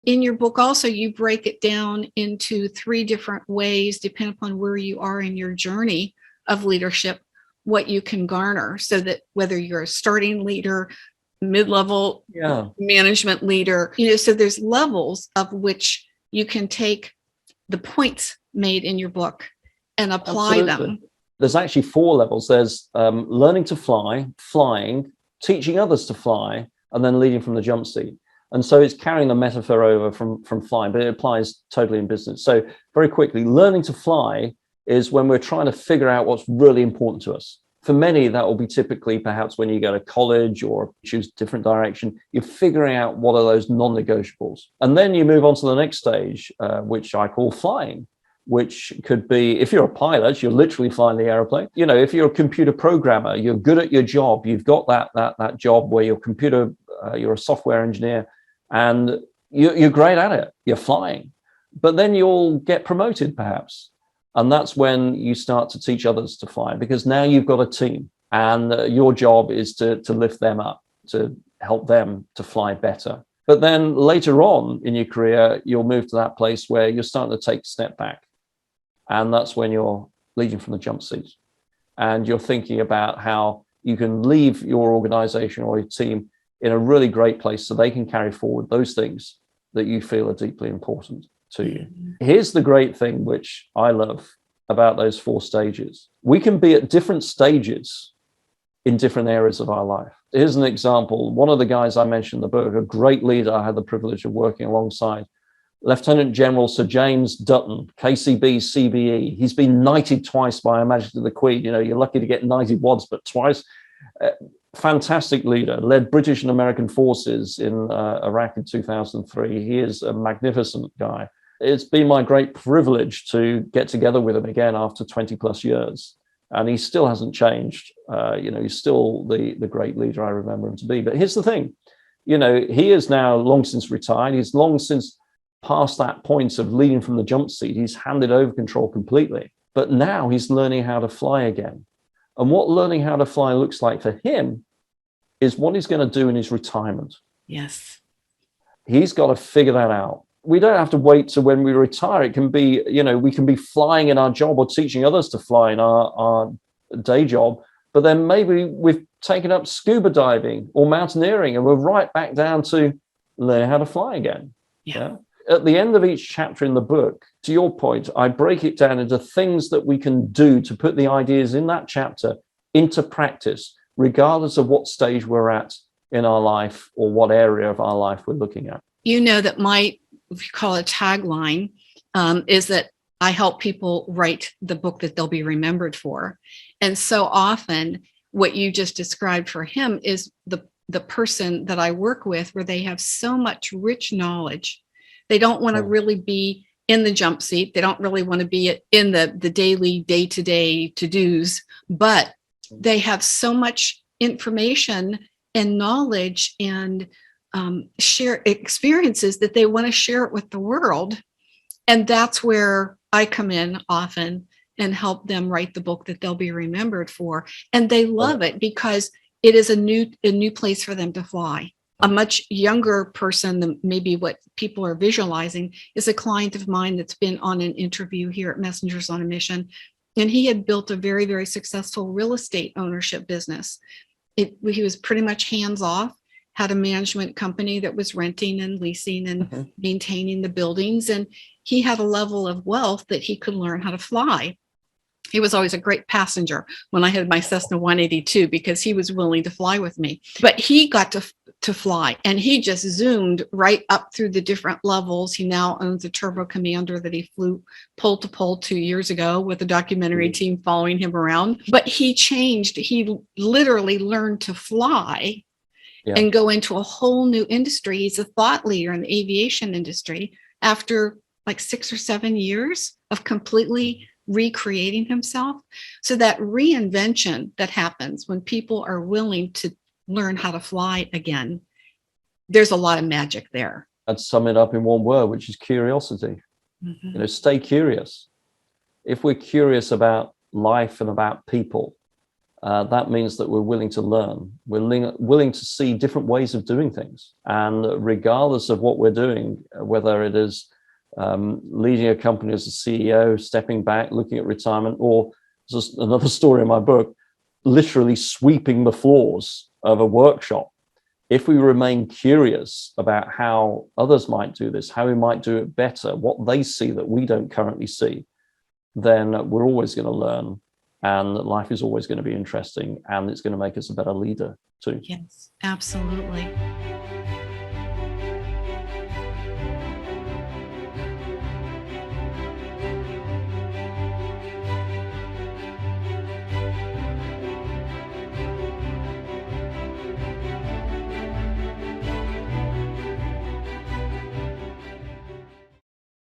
In your book also, you break it down into 3 different ways, depending upon where you are in your journey of leadership, what you can garner, so that whether you're a starting leader, mid-level management leader, so there's levels of which you can take the points made in your book and apply them. There's actually 4 levels. There's learning to fly, flying, teaching others to fly, and then leading from the jump seat. And so it's carrying the metaphor over from flying, but it applies totally in business. So very quickly, learning to fly is when we're trying to figure out what's really important to us. For many, that will be typically perhaps when you go to college or choose a different direction, you're figuring out what are those non-negotiables. And then you move on to the next stage, which I call flying, which could be, if you're a pilot, you're literally flying the airplane. If you're a computer programmer, you're good at your job. You've got that job where you're a software engineer, and you're great at it. You're flying. But then you'll get promoted, perhaps. And that's when you start to teach others to fly, because now you've got a team, and your job is to lift them up, to help them to fly better. But then later on in your career, you'll move to that place where you're starting to take a step back. And that's when you're leading from the jump seat. And you're thinking about how you can leave your organization or your team in a really great place so they can carry forward those things that you feel are deeply important to you. Here's the great thing, which I love about those 4 stages. We can be at different stages in different areas of our life. Here's an example. One of the guys I mentioned in the book, a great leader I had the privilege of working alongside, Lieutenant General Sir James Dutton, KCB, CBE. He's been knighted twice by Her Majesty the Queen. You're lucky to get knighted once, but twice. Fantastic leader, led British and American forces in Iraq in 2003. He is a magnificent guy. It's been my great privilege to get together with him again after 20 plus years. And he still hasn't changed. He's still the great leader I remember him to be. But here's the thing, he is now long since retired. He's long since past that point of leading from the jump seat. He's handed over control completely. But now he's learning how to fly again. And what learning how to fly looks like for him is what he's going to do in his retirement. Yes. He's got to figure that out. We don't have to wait to when we retire. It can be, we can be flying in our job or teaching others to fly in our day job. But then maybe we've taken up scuba diving or mountaineering, and we're right back down to learning how to fly again. Yeah. At the end of each chapter in the book, to your point, I break it down into things that we can do to put the ideas in that chapter into practice, regardless of what stage we're at in our life or what area of our life we're looking at. That my, if you call it tagline, is that I help people write the book that they'll be remembered for. And so often what you just described for him is the person that I work with, where they have so much rich knowledge. They don't want to really be in the jump seat. They don't really want to be in the daily, day-to-day to-dos, but they have so much information and knowledge and share experiences that they want to share it with the world. And that's where I come in often and help them write the book that they'll be remembered for. And they love it because it is a new place for them to fly. A much younger person than maybe what people are visualizing is a client of mine that's been on an interview here at Messengers on a Mission. And he had built a very, very successful real estate ownership business. He was pretty much hands off, had a management company that was renting and leasing and maintaining the buildings. And he had a level of wealth that he could learn how to fly. He was always a great passenger when I had my Cessna 182 because he was willing to fly with me. But he got to fly, and he just zoomed right up through the different levels. He now owns a Turbo Commander that he flew pole to pole 2 years ago with a documentary team following him around. But he changed. He literally learned to fly and go into a whole new industry. He's a thought leader in the aviation industry after like 6 or 7 years of completely recreating himself. So that reinvention that happens when people are willing to learn how to fly again, there's a lot of magic there. I'd sum it up in one word, which is curiosity. Stay curious. If we're curious about life and about people, that means that we're willing to learn. We're willing to see different ways of doing things. And regardless of what we're doing, whether it is leading a company as a CEO, stepping back, looking at retirement, or just another story in my book, literally sweeping the floors of a workshop. If we remain curious about how others might do this, how we might do it better, what they see that we don't currently see, then we're always going to learn, and life is always going to be interesting, and it's going to make us a better leader too. Yes, absolutely.